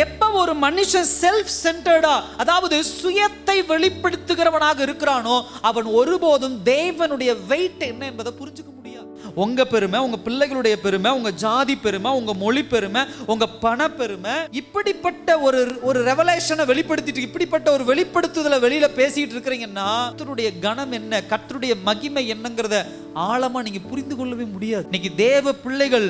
எப்ப ஒரு மனுஷன் செல்ஃப் சென்டர்டா, அதாவது சுயத்தை வெளிப்படுத்துகிறவனாக இருக்கிறானோ, அவன் ஒருபோதும் தேவனுடைய வெயிட் என்ன என்பதை புரிஞ்சுக்க முடியாது. உங்க பெருமை, உங்க பிள்ளைகளுடைய பெருமை, உங்க ஜாதி பெருமை, உங்க மொழி பெருமை, உங்க பண பெருமை, இப்படிப்பட்ட ஒரு ரெவலேஷனை வெளிப்படுத்திட்டு, இப்படிப்பட்ட ஒரு வெளிப்படுத்துதலை வெளியில பேசிட்டு இருக்கிறீங்கன்னா, கர்த்தருடைய கனம் என்ன, கர்த்தருடைய மகிமை என்னங்கிறத ஆழமா நீங்க புரிந்து கொள்ளவே முடியாது. இன்னைக்கு தேவ பிள்ளைகள்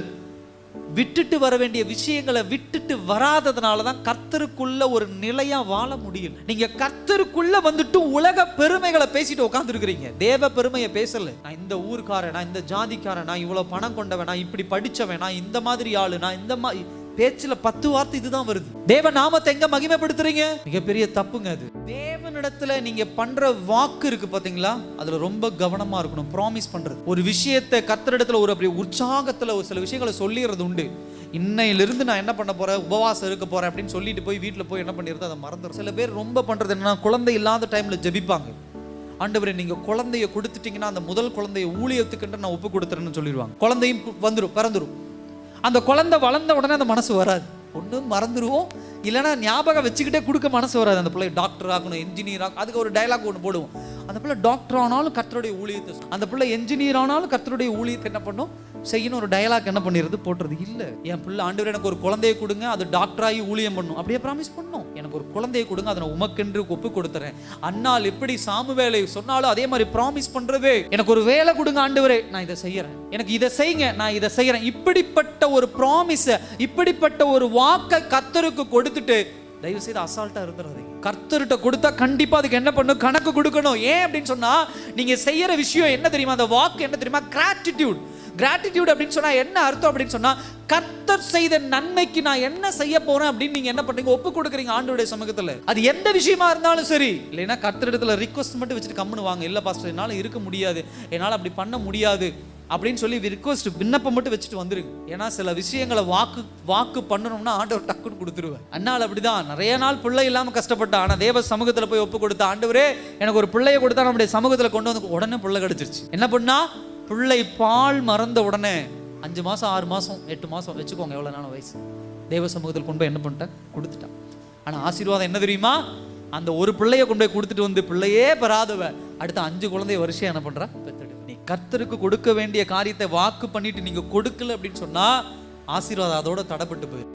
விட்டுட்டு வர வேண்டிய விஷயங்களை விட்டுட்டு வராததுனாலதான் கர்த்தருக்குள்ள ஒரு நிலையா வாழ முடியும். நீங்க கர்த்தருக்குள்ள வந்துட்டு உலக பெருமைகளை பேசிட்டு உட்கார்ந்து இருக்கிறீங்க, தேவ பெருமையை பேசல. நான் இந்த ஊர்க்காரன், நான் இந்த ஜாதிக்காரன், நான் இவ்வளவு பணம் கொண்டவன், நான் இப்படி படிச்சவன், நான் இந்த மாதிரி ஆளு, நான் இந்த மாதிரி பேச்சுல 10 வார்த்தை இதுதான் வருது. தேவ நாமத்தை எங்க மகிமைப்படுத்துறீங்க? மிகப்பெரிய தப்புங்க அது. தேவனிடத்துல நீங்க பண்ற வாக்கு இருக்கு பாத்தீங்களா, அதுல ரொம்ப கவனமா இருக்கணும். ப்ராமிஸ் பண்றது, ஒரு விஷயத்தை கர்த்தரிடத்துல ஒரு அப்படி உற்சாகத்துல ஒரு சில விஷயங்களை சொல்லிடுறது உண்டு. இன்னையிலிருந்து நான் என்ன பண்ண போறேன், உபவாசம் இருக்க போறேன் அப்படின்னு சொல்லிட்டு போய் வீட்டுல போய் என்ன பண்ணிடுறது, அதை மறந்துடும். சில பேர் ரொம்ப பண்றது என்னன்னா, குழந்தை இல்லாத டைம்ல ஜெபிப்பாங்க. ஆண்டவரே நீங்க குழந்தைய கொடுத்துட்டீங்கன்னா அந்த முதல் குழந்தைய ஊழியத்துக்குன்ற நான் ஒப்பு கொடுத்துறேன்னு சொல்லிடுவாங்க. குழந்தையும் வந்துடும், பிறந்துடும். அந்த குழந்தை வளர்ந்த உடனே அந்த மனசு வராது, ஒன்று மறந்துடுவோம், இல்லைன்னா ஞாபகம் வச்சுக்கிட்டே கொடுக்க மனசு வராது. அந்த பிள்ளை டாக்டர் ஆகணும், என்ஜினியர் ஆகணும், அதுக்கு ஒரு டைலாக் ஒன்று போடுவோம். அந்த பிள்ளை டாக்டர் ஆனாலும் கர்த்தருடைய ஊழியத்தை, அந்த பிள்ளை என்ஜினியர் ஆனாலும் கர்த்தருடைய ஊழியத்தை என்ன பண்ணும், செய்யணும். ஒரு டயலாக் என்ன பண்ணிடுறது, போட்டுறது இல்லை. என் பிள்ளை ஆண்டவர் எனக்கு ஒரு குழந்தையை கொடுங்க, அது டாக்டராகி ஊழியம் பண்ணும், அப்படியே ப்ராமிஸ் பண்ணும். எனக்கு ஒரு குழந்தையை கொடுங்க, அதை நான் உமக்கென்று ஒப்பு கொடுத்துறேன். அண்ணால் எப்படி சாமுவேலை சொன்னாலும் அதே மாதிரி ப்ராமிஸ் பண்றது. எனக்கு ஒரு வேலை கொடுங்க ஆண்டவரே, நான் இதை செய்யறேன், எனக்கு இதை செய்யுங்க, நான் இதை செய்யறேன். இப்படிப்பட்ட ஒரு ப்ராமிஸ், இப்படிப்பட்ட ஒரு வாக்கை கர்த்தருக்கு கொடுத்துட்டு தயவு செய்து அசால்ட்டா இருந்துறாதீங்க. கர்த்தர்கிட்ட கொடுத்தா கண்டிப்பா அதுக்கு என்ன பண்ணும், கணக்கு கொடுக்கணும். ஏன் அப்படின்னு சொன்னா, நீங்க செய்யற விஷயம் என்ன தெரியுமா, அந்த வாக்கு என்ன தெரியுமா, கிராட்டிடியூட். கிராட்டிடியூட் அப்படின்னு சொன்னா என்ன அர்த்தம் அப்படின்னு சொன்னா, கர்த்தர் செய்த நன்மைக்கு நான் என்ன செய்ய போறேன் அப்படின்னு நீங்க என்ன பண்றீங்க, ஒப்பு கொடுக்குறீங்க ஆண்டவருடைய சமூகத்துல. அது எந்த விஷயமா இருந்தாலும் சரி. இல்லைன்னா கர்த்தரிடத்துல ரிக்வெஸ்ட் மட்டும் வச்சுட்டு கம்முன்னு வாங்க, இல்ல பாஸ்டர் என்னால இருக்க முடியாது, என்னால அப்படி பண்ண முடியாது அப்படின்னு சொல்லி ரிக்வெஸ்ட் விண்ணப்பம் மட்டும் வச்சுட்டு வந்துருங்க. ஏன்னா சில விஷயங்களை வாக்கு பண்ணணும்னா ஆண்டவர் டக்குன்னு கொடுத்துருவேன். அண்ணால் அப்படிதான் நிறைய நாள் பிள்ளை இல்லாம கஷ்டப்பட்டா, ஆனா தேவ சமூகத்துல போய் ஒப்பு கொடுத்தா, ஆண்டவரே எனக்கு ஒரு பிள்ளையை கொடுத்தா நம்முடைய சமூகத்துல கொண்டு வந்து உடனே பிள்ளை கிடைச்சிருச்சு. என்ன பண்ணா, பிள்ளை பால் மறந்த உடனே 5 மாசம் 6 மாசம் 8 மாசம் வச்சுக்கோங்க, எவ்வளவு நாள் வயசு, தேவ சமூகத்தில் கொண்டு போய் என்ன பண்ணிட்டேன், கொடுத்துட்டான். ஆனா ஆசீர்வாதம் என்ன தெரியுமா, அந்த ஒரு பிள்ளைய கொண்டு போய் கொடுத்துட்டு வந்து பிள்ளையே பெறாதவ அடுத்த 5 குழந்தைய வருஷம் என்ன பண்ற, பெத்தெடு. நீ கர்த்தருக்கு கொடுக்க வேண்டிய காரியத்தை வாக்கு பண்ணிட்டு நீங்க கொடுக்கல அப்படின்னு சொன்னா ஆசீர்வாதம் அதோட தடைப்பட்டு போயிடும்.